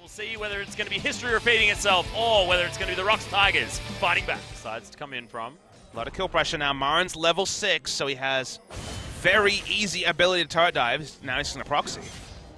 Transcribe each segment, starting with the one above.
We'll see whether it's going to be history repeating itself or whether it's going to be the ROX Tigers fighting back. Decides to come in from. A lot of kill pressure now. Marin's level 6, so he has very easy ability to turret dive. Now he's going to proxy.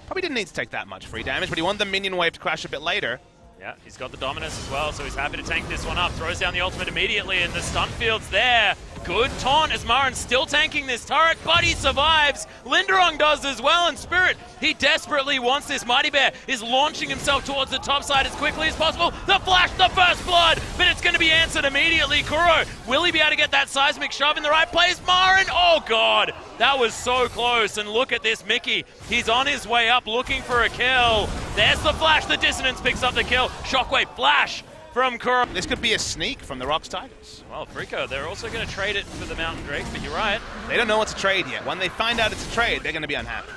Probably didn't need to take that much free damage, but he wanted the minion wave to crash a bit later. Yeah, he's got the dominance as well, so he's happy to tank this one up. Throws down the ultimate immediately, and the stun field's there. Good taunt as Marin's still tanking this turret, but he survives. Linderong does as well, and Spirit, he desperately wants this. Mighty Bear is launching himself towards the top side as quickly as possible. The flash, the first blood, but it's going to be answered immediately. Kuro, will he be able to get that seismic shove in the right place? Marin, oh god, that was so close. And look at this Mickey. He's on his way up looking for a kill. There's the flash, the dissonance picks up the kill. Shockwave flash from Kuro. This could be a sneak from the ROX Tigers. Well, Afreeca, they're also going to trade it for the Mountain Drake, but you're right. They don't know what's a trade yet. When they find out it's a trade, they're going to be unhappy.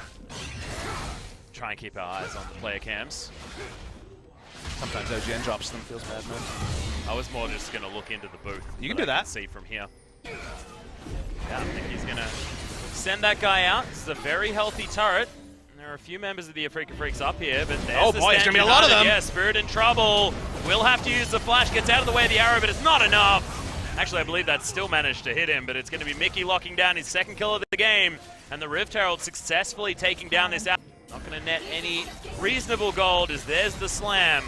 Try and keep our eyes on the player cams. Sometimes OGN drops them, feels bad, man. I was more just going to look into the booth. You can do that. See from here. Yeah, I think he's going to send that guy out. This is a very healthy turret. There are a few members of the Afreeca Freecs up here, but there's oh boy, there's going to be a lot of them. Yeah, Spirit in trouble. Will have to use the flash, gets out of the way of the arrow, but it's not enough. Actually, I believe that still managed to hit him, but it's going to be Mickey locking down his second kill of the game, and the Rift Herald successfully taking down this out. Not going to net any reasonable gold as there's the slam.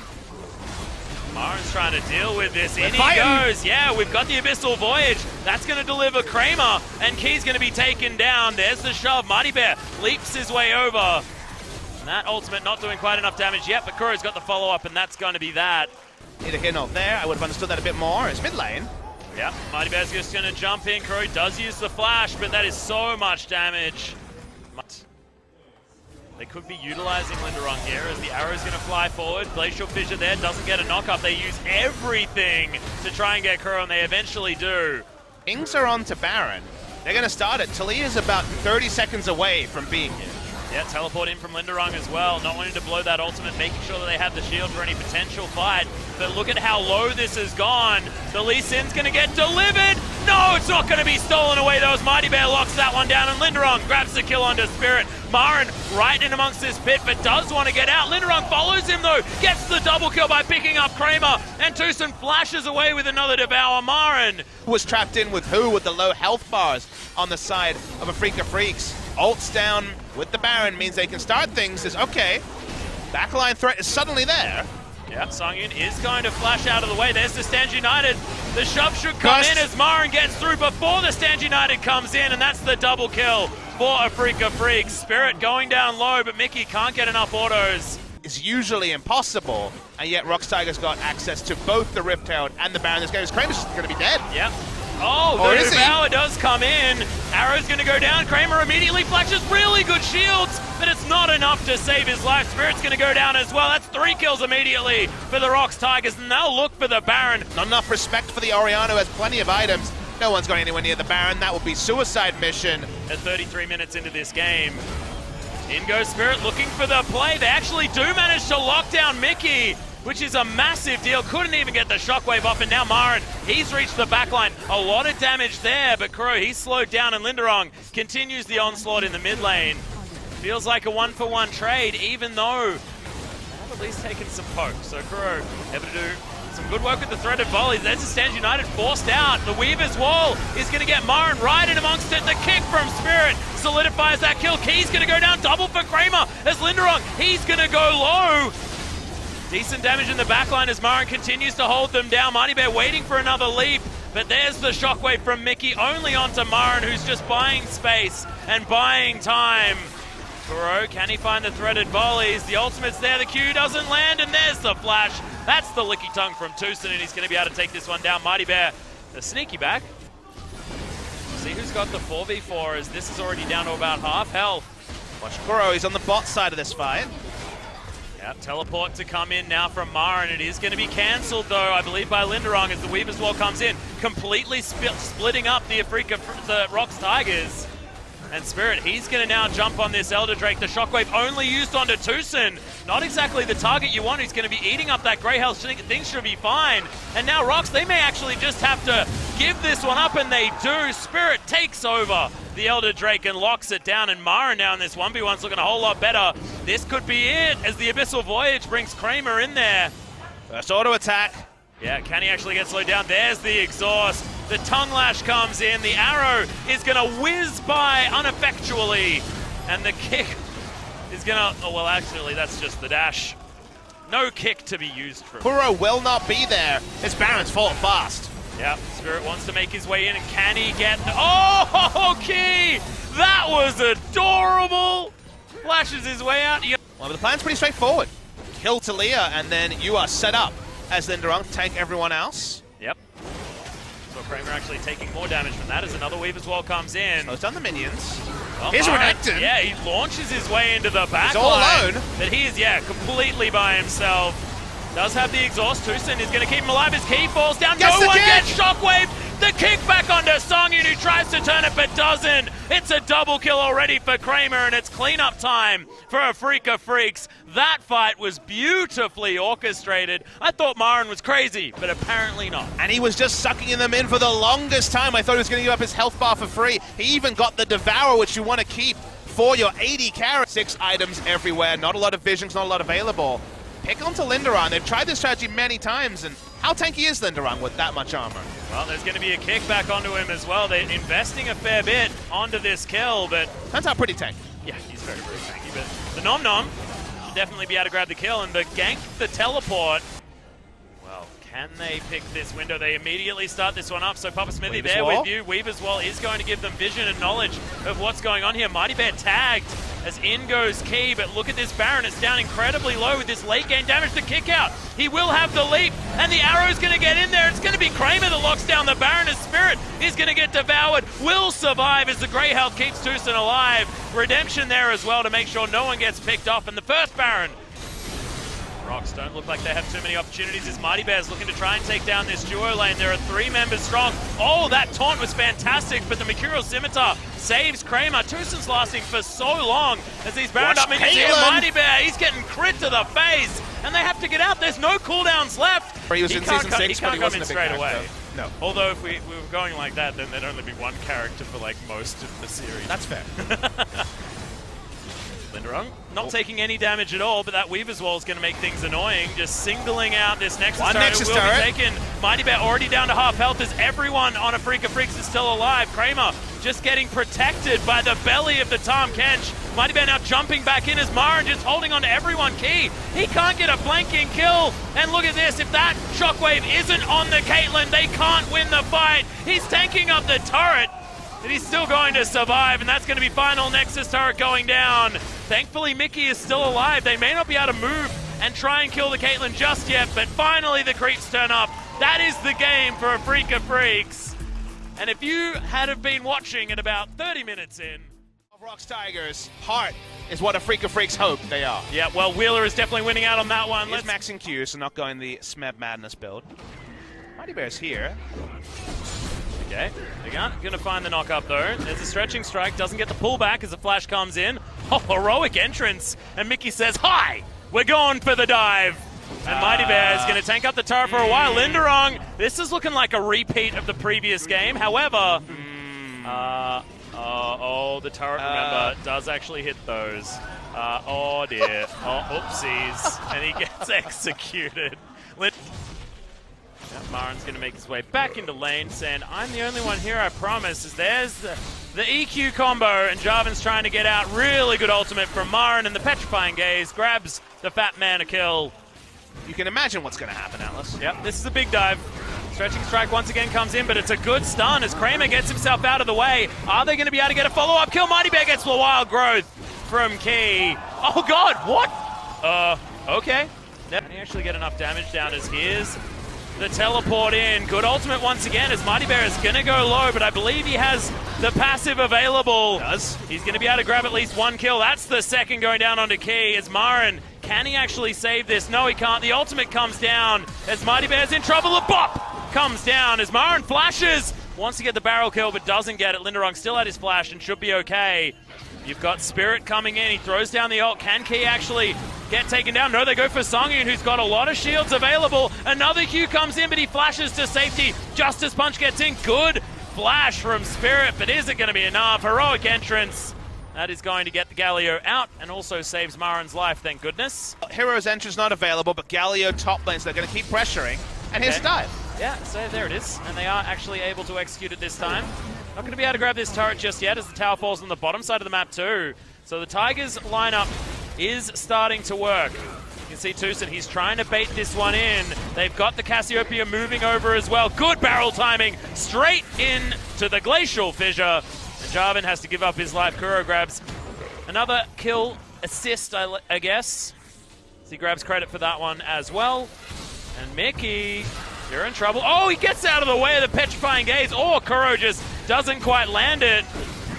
Marin's trying to deal with this. In he goes. Yeah, we've got the Abyssal Voyage. That's going to deliver Kramer, and Key's going to be taken down. There's the shove. Mighty Bear leaps his way over. And that ultimate not doing quite enough damage yet, but Kuro's got the follow-up, and that's going to be that. Neither here nor there. I would have understood that a bit more. It's mid lane. Yeah, Mighty Bear's just going to jump in. Kuro does use the flash, but that is so much damage. They could be utilizing Linderong here as the arrow's going to fly forward. Glacial Fissure there doesn't get a knock-up. They use everything to try and get Kuro, and they eventually do. Ings are on to Baron. They're going to start it. Talia's about 30 seconds away from being here. Yeah, teleport in from Linderong as well. Not wanting to blow that ultimate, making sure that they have the shield for any potential fight. But look at how low this has gone. The Lee Sin's going to get delivered. No, it's not going to be stolen away. Those Mighty Bear locks that one down, and Linderong grabs the kill onto Spirit. Marin right in amongst this pit, but does want to get out. Linderong follows him though, gets the double kill by picking up Kramer, and Tucson flashes away with another devour. Marin was trapped in with who with the low health bars on the side of Afreeca Freecs. Ults down with the Baron means they can start things. Is okay. Backline threat is suddenly there. Yep, Songyun is going to flash out of the way. There's the Stand United. The shove should come in as Marin gets through before the Stand United comes in, and that's the double kill for Afreeca Freecs. Spirit going down low, but Mickey can't get enough autos. It's usually impossible, and yet ROX Tigers got access to both the Rift Herald and the Baron. This game is Kramer's going to be dead. Yep. Oh, the Devour does come in. Arrow's going to go down. Kramer immediately flashes really good shields, but it's not enough to save his life. Spirit's going to go down as well. That's 3 kills immediately for the ROX Tigers, and they'll look for the Baron. Not enough respect for the Oriano, who has plenty of items. No one's going anywhere near the Baron. That would be suicide mission. At 33 minutes into this game, in goes Spirit looking for the play. They actually do manage to lock down Mickey, which is a massive deal. Couldn't even get the shockwave off, and now Marin, he's reached the backline. A lot of damage there, but Kuro, he's slowed down, and Linderong continues the onslaught in the mid lane. Feels like a 1-for-1 trade, even though they have at least taken some poke. So Kuro able to do some good work with the threaded volleys. There's the Stand United forced out. The Weaver's Wall is going to get Marin right in amongst it. The kick from Spirit solidifies that kill. Key's going to go down, double for Kramer as Linderong, he's going to go low. Decent damage in the backline as Marin continues to hold them down. Mighty Bear waiting for another leap, but there's the shockwave from Mickey, only onto Marin, who's just buying space and buying time. Kuro, can he find the threaded volleys? The ultimate's there, the Q doesn't land, and there's the flash. That's the licky tongue from Tucson, and he's going to be able to take this one down. Mighty Bear, the sneaky back. See who's got the 4v4, as this is already down to about half health. Watch Kuro, he's on the bot side of this fight. Yep, teleport to come in now from Marin. It is going to be cancelled, though, I believe, by Linderong as the Weaver's Wall comes in, completely splitting up the ROX Tigers. And Spirit, he's going to now jump on this Elder Drake. The shockwave only used onto Tucson. Not exactly the target you want. He's going to be eating up that Grey Health. Things should be fine. And now ROX, they may actually just have to give this one up, and they do. Spirit takes over the Elder Drake and locks it down, and Mara now in this 1v1's looking a whole lot better. This could be it, as the Abyssal Voyage brings Kramer in there. First auto attack. Yeah, can he actually get slowed down? There's the exhaust. The tongue lash comes in. The arrow is going to whiz by ineffectually. And the kick is going to... Oh, well, actually, that's just the dash. No kick to be used from. Kuro will not be there. His Baron's falling fast. Yep, Spirit wants to make his way in. And can he get... Oh, Key! That was adorable! Flashes his way out. Well, the plan's pretty straightforward. Kill Talia, and then you are set up as Linderung, tank everyone else. Yep. So Kramer actually taking more damage from that as another Weaver's Wall comes in. Slows down the minions. Well, Here's Renekton. Yeah, he launches his way into the back. He's all alone. But he is, completely by himself. Does have the exhaust. Tucson is going to keep him alive as Key falls down. No one gets Shockwave. The kick back onto Songyun, who tries to turn it but doesn't. It's a double kill already for Kramer, and it's cleanup time for Afreeca Freecs. That fight was beautifully orchestrated. I thought Marin was crazy, but apparently not. And he was just sucking them in for the longest time. I thought he was going to give up his health bar for free. He even got the Devourer, which you want to keep for your 80 carry. 6 items everywhere, not a lot of visions, not a lot available. Pick onto Linderung. They've tried this strategy many times, and how tanky is Linderung with that much armor? Well, there's going to be a kickback onto him as well. They're investing a fair bit onto this kill, but... Turns out pretty tanky. Yeah, he's very, very tanky, but the Nom Nom should definitely be able to grab the kill, and the gank, the teleport. Well, can they pick this window? They immediately start this one up, so Papa Smithy Weaver's there Wall. with you. Weaver's Wall is going to give them vision and knowledge of what's going on here. Mighty Bear tagged as in goes Key, but look at this Baron. It's down incredibly low with this late game damage. The kick out. He will have the leap, and the arrow's going to get in there. It's going to be Kramer that locks down the Baron. His Spirit is going to get devoured. Will survive as the Grey Health keeps Tucson alive. Redemption there as well to make sure no one gets picked off. And the first Baron. ROX don't look like they have too many opportunities as Mighty Bear's looking to try and take down this duo lane. There are 3 members strong. Oh, that taunt was fantastic, but the Mercurial Scimitar saves Kramer. Tucson's lasting for so long as these Baron up minions here. Mighty Bear, he's getting crit to the face, and they have to get out. There's no cooldowns left. He was in Season 6, but he wasn't a big straight character. away. No. Although if we were going like that, then there'd only be one character for like most of the series. That's fair. Linderung not taking any damage at all, but that Weaver's Wall is going to make things annoying. Just singling out this Nexus turret who will be taken. Mighty Bear already down to half health as everyone on Afreeca Freecs is still alive. Kramer just getting protected by the belly of the Tahm Kench. Mighty Bear now jumping back in as Marin just holding on to everyone. Key, he can't get a flanking kill. And look at this, if that Shockwave isn't on the Caitlyn, they can't win the fight. He's tanking up the turret. But he's still going to survive, and that's going to be final Nexus turret going down. Thankfully, Mickey is still alive. They may not be able to move and try and kill the Caitlyn just yet, but finally the creeps turn up. That is the game for Afreeca Freecs. And if you had have been watching at about 30 minutes in... ROX Tigers, heart is what Afreeca Freecs hope they are. Yeah, well, Wheeler is definitely winning out on that one. He's maxing Q, so not going the Smeb Madness build. Mighty Bear's here. Okay, they're gonna find the knock-up though. There's a stretching strike, doesn't get the pullback as the flash comes in. Oh, heroic entrance, and Mickey says, hi, we're going for the dive. And Mighty Bear is gonna tank up the turret for a while. Linderung, this is looking like a repeat of the previous game. However, the turret, remember, does actually hit those. Oh dear, oopsies, and he gets executed. Marin's going to make his way back into lane, saying, I'm the only one here, I promise. As there's the EQ combo, and Jarvan's trying to get out. Really good ultimate from Marin, and the Petrifying Gaze grabs the Fat Man a kill. You can imagine what's going to happen, Atlas. Yep, this is a big dive. Stretching strike once again comes in, but it's a good stun as Kramer gets himself out of the way. Are they going to be able to get a follow-up kill? Mighty Bear gets the wild growth from Key. Oh, God, what? Okay. Can he actually get enough damage down as here's the teleport in. Good ultimate once again as Mighty Bear is going to go low, but I believe he has the passive available. He's going to be able to grab at least 1 kill. That's the second going down onto Key as Marin. Can he actually save this? No, he can't. The ultimate comes down as Mighty Bear's in trouble. A bop comes down as Marin flashes. Wants to get the barrel kill, but doesn't get it. Linderung still had his flash and should be okay. You've got Spirit coming in. He throws down the ult. Can Key actually get taken down? No, they go for Songyun, who's got a lot of shields available. Another Q comes in, but he flashes to safety. Justice Punch gets in. Good flash from Spirit, but is it going to be enough? Heroic entrance. That is going to get the Galio out and also saves Marin's life, thank goodness. Hero's entrance not available, but Galio top lane, so they're going to keep pressuring. And here's the dive. Yeah, so there it is. And they are actually able to execute it this time. Not going to be able to grab this turret just yet as the tower falls on the bottom side of the map too. So the Tigers lineup is starting to work. You can see Tucson, he's trying to bait this one in. They've got the Cassiopeia moving over as well. Good barrel timing, straight in to the Glacial Fissure. And Jarvan has to give up his life. Kuro grabs another kill assist, I guess. So he grabs credit for that one as well. And Mickey, you're in trouble. Oh, he gets out of the way of the Petrifying Gaze. Oh, Kuro just doesn't quite land it.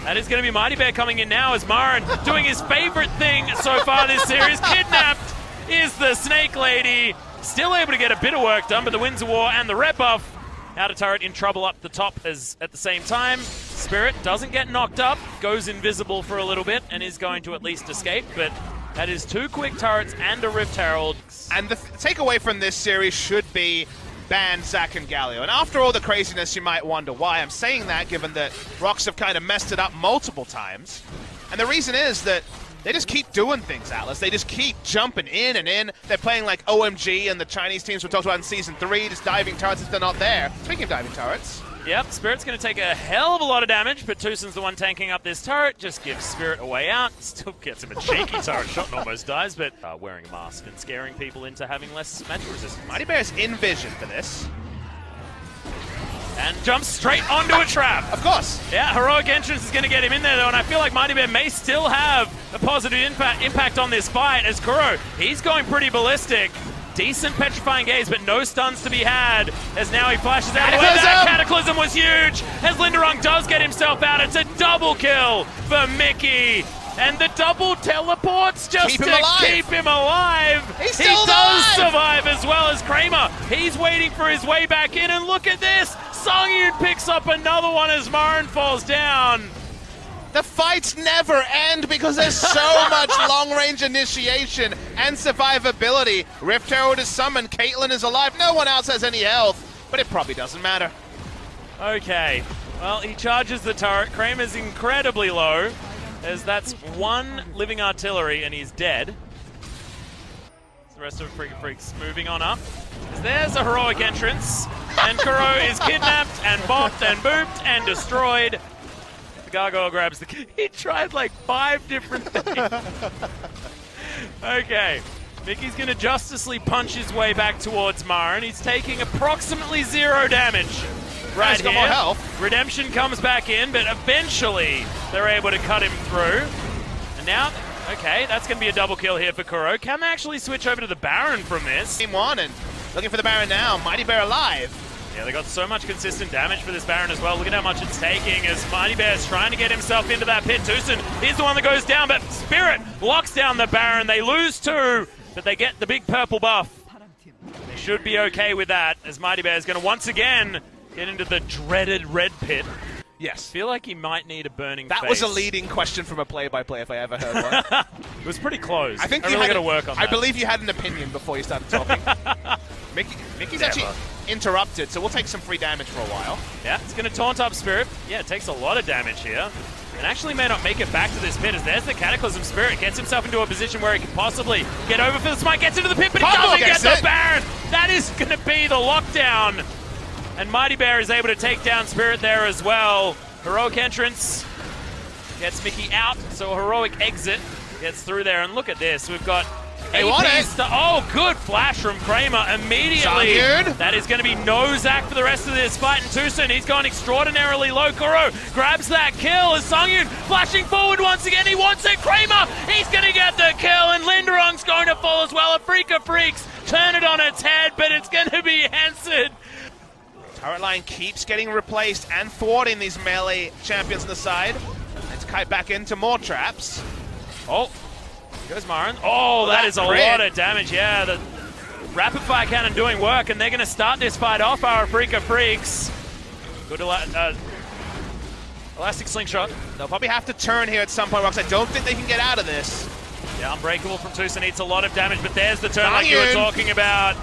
That is going to be Mighty Bear coming in now as Marin doing his favorite thing so far this series. Kidnapped is the Snake Lady. Still able to get a bit of work done, but the Winds of War and the red buff. Outer turret in trouble up the top as at the same time. Spirit doesn't get knocked up, goes invisible for a little bit, and is going to at least escape, but that is 2 quick turrets and a Rift Herald. And the takeaway from this series should be ban Zac and Galio. And after all the craziness, you might wonder why I'm saying that, given that ROX have kind of messed it up multiple times. And the reason is that they just keep doing things, Atlas. They just keep jumping in and in. They're playing like OMG and the Chinese teams we talked about in Season 3, just diving turrets if they're not there. Speaking of diving turrets. Yep, Spirit's going to take a hell of a lot of damage, but Tucson's the one tanking up this turret. Just gives Spirit a way out. Still gets him a cheeky turret shot and almost dies, but wearing a mask and scaring people into having less magic resistance. Mighty Bear's in vision for this. And jumps straight onto a trap. Of course. Yeah, Heroic Entrance is going to get him in there, though, and I feel like Mighty Bear may still have a positive impact on this fight, as Kuro, he's going pretty ballistic. Decent Petrifying Gaze, but no stuns to be had, as now he flashes out of the way. That Cataclysm was huge, as Linderung does get himself out. It's a double kill for Mickey. And the double teleports just keep him alive. He does survive as well as Kramer. He's waiting for his way back in, and look at this. Songyun picks up another one as Marin falls down. The fights never end because there's so much long-range initiation and survivability. Rift Herald is summoned, Caitlyn is alive, no one else has any health, but it probably doesn't matter. Okay, well, he charges the turret. Kramer's incredibly low, as that's 1 living artillery and he's dead. The rest of Afreeca Freecs moving on up. There's a Heroic Entrance, and Kuro is kidnapped and bopped and booped and destroyed. The Gargoyle grabs the... He tried like 5 different things. Okay, Mickey's going to Justice League punch his way back towards Marin. He's taking approximately 0 damage. Right here. More health. Redemption comes back in, but eventually they're able to cut him through. And now, okay, that's going to be a double kill here for Kuro. Can they actually switch over to the Baron from this? Team 1 and looking for the Baron now. Mighty Bear alive. Yeah, they got so much consistent damage for this Baron as well. Look at how much it's taking as Mighty Bear's trying to get himself into that pit. Tucson, he's the one that goes down, but Spirit locks down the Baron. They lose 2, but they get the big purple buff. They should be okay with that, as Mighty Bear is going to once again get into the dreaded red pit. Yes. Feel like he might need a burning That face. was a leading question from a play-by-play if I ever heard one. It was pretty close. I think I really got to work on that. I believe you had an opinion before you started talking. Mickey's actually interrupted, so we'll take some free damage for a while. Yeah, it's going to taunt up Spirit. Yeah, it takes a lot of damage here. And actually may not make it back to this pit, as there's the Cataclysm. Spirit gets himself into a position where he can possibly get over for the smite, gets into the pit, but he doesn't get the Baron! That is going to be the lockdown. And Mighty Bear is able to take down Spirit there as well. Heroic Entrance gets Mickey out, so a Heroic Exit gets through there. And look at this, we've got oh, good flash from Kramer immediately. That is going to be no Zac for the rest of this fight. And Tucson, he's gone extraordinarily low. Kuro grabs that kill as Songyun flashing forward once again. He wants it. Kramer, he's going to get the kill, and Linderung's going to fall as well. Afreeca Freecs turn it on its head, but it's going to be answered. Turret line keeps getting replaced and thwarting these melee champions on the side. Let's kite back into more traps. Oh, here goes Marin. Oh, that is a lot of damage. Yeah, the rapid fire cannon doing work, and they're going to start this fight off, our Afreeca Freecs. Good elastic slingshot. They'll probably have to turn here at some point, Rox. I don't think they can get out of this. Yeah, Unbreakable from Tucson eats a lot of damage, but there's the turn like you were talking about.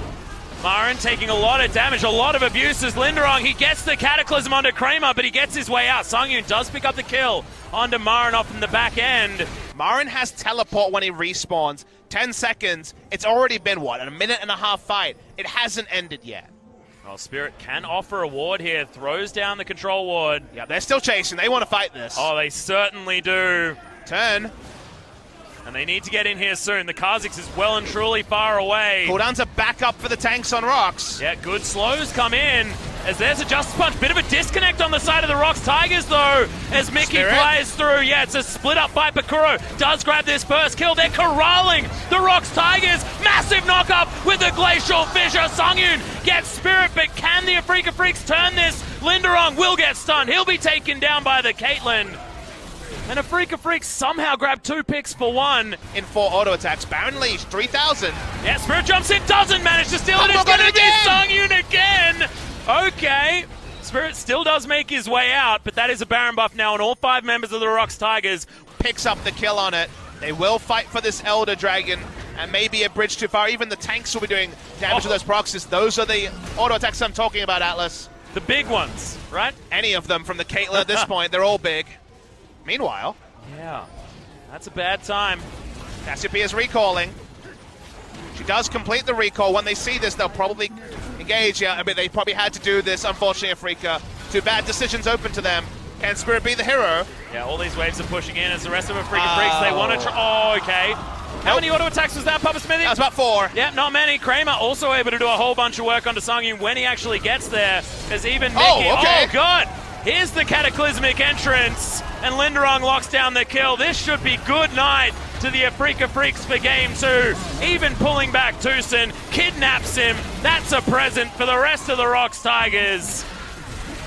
Marin taking a lot of damage, a lot of abuse as Linderong. He gets the Cataclysm onto Kramer, but he gets his way out. Songyun does pick up the kill onto Marin off in the back end. Marin has teleport when he respawns. 10 seconds. It's already been, what, a minute and a half fight. It hasn't ended yet. Well, Spirit can offer a ward here. Throws down the control ward. Yeah, they're still chasing. They want to fight this. Oh, they certainly do. Turn. And they need to get in here soon. The Kha'Zix is well and truly far away. Cooldowns are back up for the tanks on ROX. Yeah, good slows come in. As there's a Justice Punch. Bit of a disconnect on the side of the ROX Tigers, though, as Mickey flies through. Yeah, it's a split up by Pakuro. Does grab this first kill. They're corralling the ROX Tigers. Massive knock up with the Glacial Fissure. Songyun gets Spirit, but can the Afreeca Freecs turn this? Linderong will get stunned. He'll be taken down by the Caitlyn. And Afreeca Freecs somehow grabbed 2 picks for 1. In 4 auto attacks. Baron Leash, 3,000. Yeah, Spirit jumps in, doesn't manage to steal it. It's going to be Songyun again. Okay. Spirit still does make his way out, but that is a Baron buff now, and all 5 members of the ROX Tigers picks up the kill on it. They will fight for this Elder Dragon, and maybe a bridge too far. Even the tanks will be doing damage to those proxies. Those are the auto attacks I'm talking about, Atlas. The big ones, right? Any of them from the Caitlyn at this point, they're all big. Meanwhile, yeah, that's a bad time. Cassiopeia is recalling. She does complete the recall. When they see this, they'll probably engage. Yeah, I mean, they probably had to do this, unfortunately, Afreeca. 2 bad decisions open to them. Can Spirit be the hero? Yeah, all these waves are pushing in as the rest of Afreeca Freecs, they want to try. Oh, okay. How many auto attacks was that, Papa Smithy? That was about 4. Yeah, not many. Kramer also able to do a whole bunch of work onto Songyun when he actually gets there. As even Mickey, okay. Oh, God. Here's the Cataclysmic entrance, and Linderong locks down the kill. This should be good night to the Afreeca Freecs for Game 2. Even pulling back Tucson, kidnaps him. That's a present for the rest of the ROX Tigers.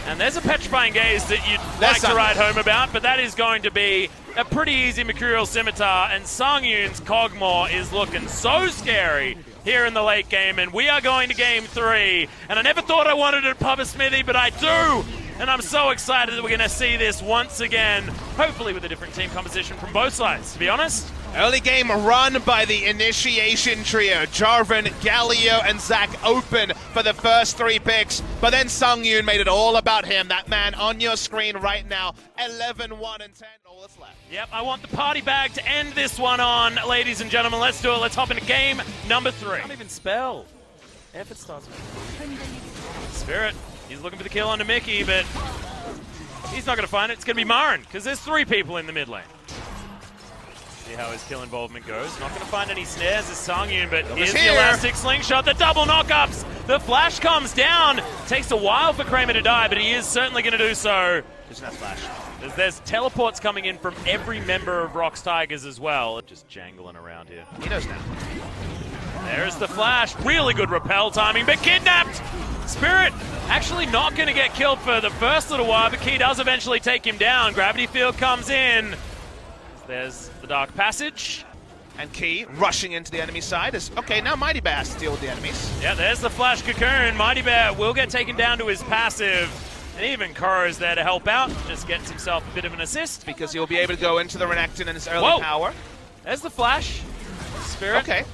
And there's a petrifying gaze that you'd like to write home about, but that is going to be a pretty easy Mercurial Scimitar, and Songyun's Kog'Maw is looking so scary here in the late game, and we are going to Game 3. And I never thought I wanted it, Papa Smithy, but I do! And I'm so excited that we're going to see this once again, hopefully with a different team composition from both sides, to be honest. Early game run by the Initiation Trio. Jarvan, Galio, and Zach open for the first 3 picks. But then Songyun made it all about him. That man on your screen right now. 11, 1, and 10. All that's left. Yep, I want the party bag to end this one on, ladies and gentlemen. Let's do it. Let's hop into game number 3. I can't even spell. Effort starts with Spirit. He's looking for the kill onto Mickey, but he's not going to find it. It's going to be Marin, because there's 3 people in the mid lane. See how his kill involvement goes. Not going to find any snares as Songyun, but here's the elastic slingshot, the double knockups. The flash comes down. Takes a while for Kramer to die, but he is certainly going to do so. Just not flash. There's teleports coming in from every member of ROX Tigers as well. Just jangling around here. He knows now. There's the flash. Really good repel timing, but kidnapped. Spirit actually not going to get killed for the first little while, but Key does eventually take him down. Gravity Field comes in. There's the Dark Passage. And Key rushing into the enemy side. Okay, now Mighty Bear has to deal with the enemies. Yeah, there's the Flash Cocoon. Mighty Bear will get taken down to his passive. And even Koro's there to help out. Just gets himself a bit of an assist. Because he'll be able to go into the Renekton in his early power. There's the Flash. Spirit. Okay.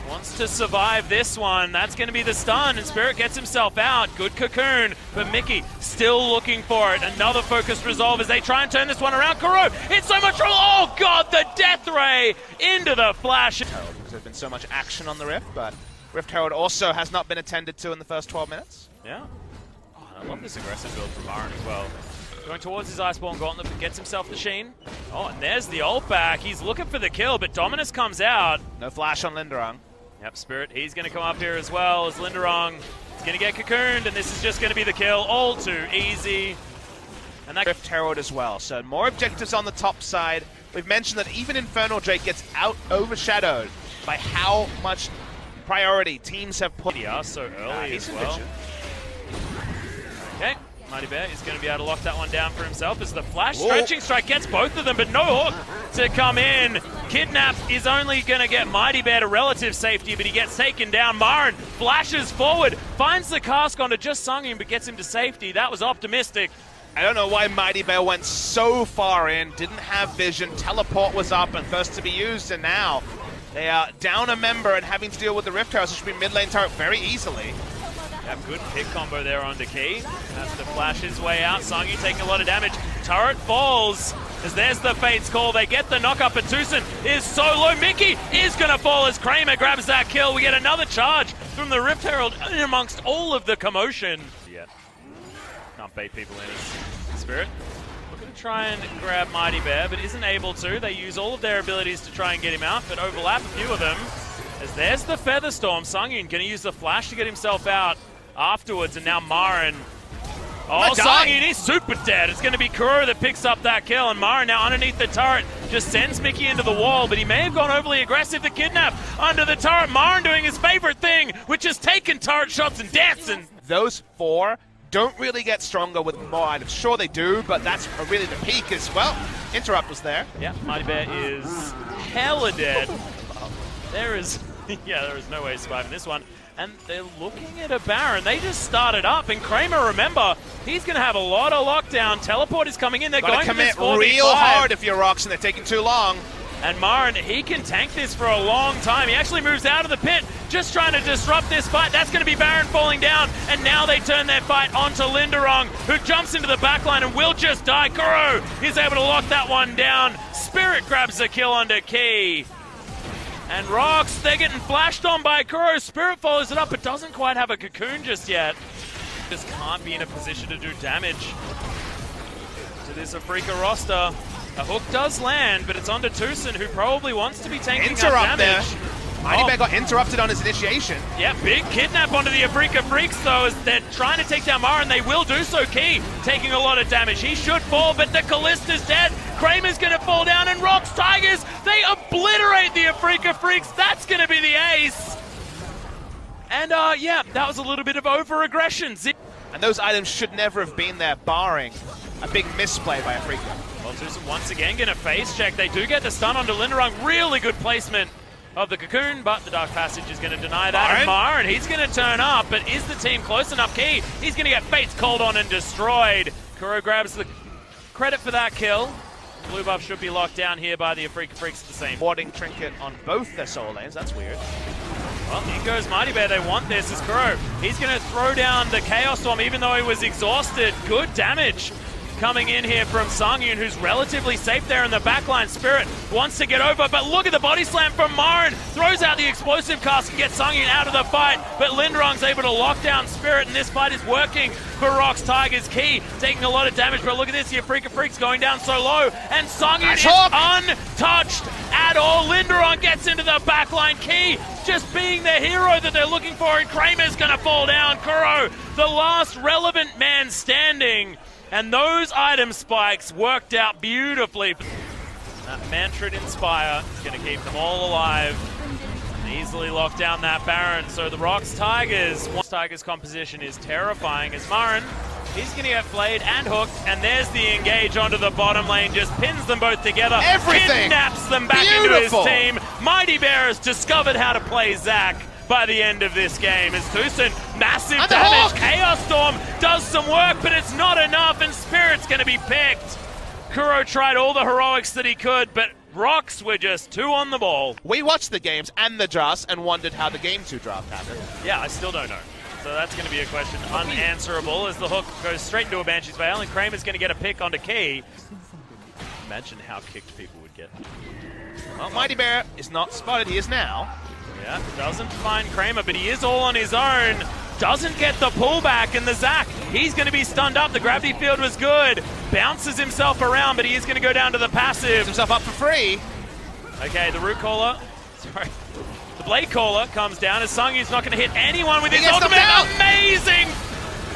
Wants to survive this one. That's going to be the stun, and Spirit gets himself out. Good cocoon, but Mickey still looking for it. Another focused resolve as they try and turn this one around. Koro, it's so much trouble. Oh, God, the Death Ray into the flash. Because there's been so much action on the Rift, but Rift Herald also has not been attended to in the first 12 minutes. Yeah. Oh, I love this aggressive build from Marin as well. Going towards his Iceborne Gauntlet, but gets himself the Sheen. Oh, and there's the ult back. He's looking for the kill, but Dominus comes out. No flash on Linderong. Yep, Spirit, he's going to come up here as well as Linderong. He's going to get cocooned, and this is just going to be the kill. All too easy. And that Rift Herald as well, so more objectives on the top side. We've mentioned that even Infernal Drake gets overshadowed by how much priority teams have put. He are so early as well. Vision. Okay, Mighty Bear is going to be able to lock that one down for himself as the Flash Stretching Strike gets both of them, but no hook to come in. Kidnap is only going to get Mighty Bear to relative safety, but he gets taken down. Marin flashes forward, finds the cask onto just Songyun, but gets him to safety. That was optimistic. I don't know why Mighty Bear went so far in, didn't have vision, teleport was up and first to be used, and now They are down a member and having to deal with the Rift Towers, which should be mid lane turret very easily. Yeah, good pick combo there on the key. Has to flash his way out. Sangyu taking a lot of damage. Turret falls as there's the Fate's call. They get the knock up, but Tucson is so low. Mickey is going to fall as Kramer grabs that kill. We get another charge from the Rift Herald in amongst all of the commotion. Yeah, can't bait people in as Spirit. Looking to try and grab Mighty Bear, but isn't able to. They use all of their abilities to try and get him out, but overlap a few of them. As there's the Feather Storm. Sangyun going to use the flash to get himself out afterwards, and now Marin. Oh, Sangyun is super dead. It's going to be Kuro that picks up that kill, and Marin now underneath the turret just sends Mickey into the wall, but he may have gone overly aggressive. The kidnap under the turret. Marin doing his favorite thing, which is taking turret shots and dancing. Those four don't really get stronger with more items. Sure they do, but that's really the peak as well. Interrupt was there. Yeah, Mighty Bear is hella dead. There is no way surviving this one. And they're looking at a Baron. They just started up, and Kramer, remember, he's going to have a lot of lockdown. Teleport is coming in. They're going to commit real hard if you're ROX, and they're taking too long. And Marin, he can tank this for a long time. He actually moves out of the pit, just trying to disrupt this fight. That's going to be Baron falling down, and now they turn their fight onto Linderong, who jumps into the backline and will just die. Kuro is able to lock that one down. Spirit grabs the kill under Key. And ROX, they're getting flashed on by Kuro. Spirit follows it up, but doesn't quite have a cocoon just yet. Just can't be in a position to do damage to this Afreeca roster. A hook does land, but it's onto Tucson, who probably wants to be tanking up damage. Mighty Bear got interrupted on his initiation. Yeah, big kidnap onto the Afreeca Freecs, though, as they're trying to take down Marin. They will do so. Key taking a lot of damage. He should fall, but the Callista's dead. Kramer's going to fall down, and ROX Tigers, they obliterate the Afreeca Freecs. That's going to be the ace. And, yeah, that was a little bit of over-aggression. And those items should never have been there, barring a big misplay by Afreeca. Well, Tucson once again going to face check. They do get the stun onto Linderong. Really good placement of the cocoon, but the Dark Passage is going to deny that. And Marin, he's going to turn up, but is the team close enough? Key, he's going to get Fates called on and destroyed. Kuro grabs the credit for that kill. Blue buff should be locked down here by the Afreeca Freecs at the same. Warding trinket on both their soul lanes, that's weird. Well, in goes Mighty Bear. They want this as Kuro. He's going to throw down the Chaos Storm, even though he was exhausted. Good damage coming in here from Sangyun, who's relatively safe there in the backline. Spirit wants to get over, but look at the body slam from Marin. Throws out the explosive cast and gets Sangyun out of the fight, but Linderong's able to lock down Spirit, and this fight is working for ROX Tigers. Key taking a lot of damage, but look at this, the Afreeca Freecs going down so low, and Sangyun is untouched at all. Linderong gets into the backline. Key just being the hero that they're looking for, and Kramer's gonna fall down. Kuro, the last relevant man standing. And those item spikes worked out beautifully. That Mantrid Inspire is going to keep them all alive and easily lock down that Baron. So the ROX Tigers composition is terrifying as Marin, he's going to get flayed and hooked, and there's the engage onto the bottom lane, just pins them both together, kidnaps them back into his team. Mighty Bear has discovered how to play Zac by the end of this game. As Tucson, massive damage. Chaos Storm does some work, but it's not enough, and Spirit's going to be picked. Kuro tried all the heroics that he could, but ROX were just two on the ball. We watched the games and the drafts and wondered how the Game 2 draft happened. Yeah, I still don't know. So that's going to be a question unanswerable as the hook goes straight into a Banshee's Veil, and Kramer's going to get a pick onto Key. Imagine how kicked people would get. Well, Mighty Bear is not spotted. He is now. Yeah, doesn't find Kramer, but he is all on his own. Doesn't get the pullback, and the Zac, he's going to be stunned up. The gravity field was good. Bounces himself around, but he is going to go down to the passive. Puts himself up for free. Okay, the Root Caller, sorry. The Blade Caller comes down as Sangyun's not going to hit anyone with his ultimate. Amazing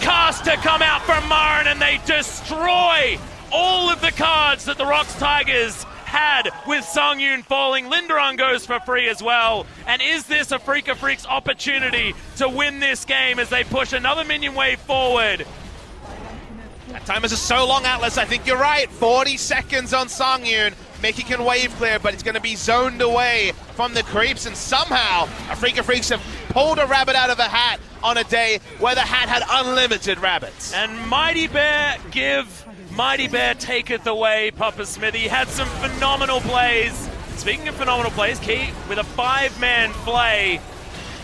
cast to come out from Marin, and they destroy all of the cards that the ROX Tigers had with Sangyun falling. Linderong goes for free as well. And is this Afreeca Freecs' opportunity to win this game as they push another minion wave forward? That timers are so long, Atlas. I think you're right. 40 seconds on Sangyun. Mickey can wave clear, but he's going to be zoned away from the creeps. And somehow, Afreeca Freecs have pulled a rabbit out of a hat on a day where the hat had unlimited rabbits. And Mighty Bear give, Mighty Bear taketh away, Papa Smithy. Had some phenomenal plays speaking of phenomenal plays, Key with a 5-man play.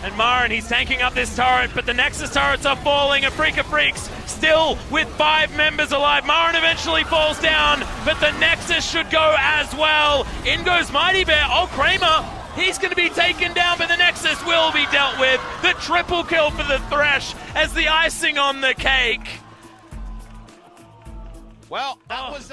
And Marin, he's tanking up this turret, but the Nexus turrets are falling. Afreeca Freecs still with 5 members alive. Marin eventually falls down, but the Nexus should go as well. In goes Mighty Bear. Oh, Kramer, he's going to be taken down, but the Nexus will be dealt with. The triple kill for the Thresh as the icing on the cake. Well, that was...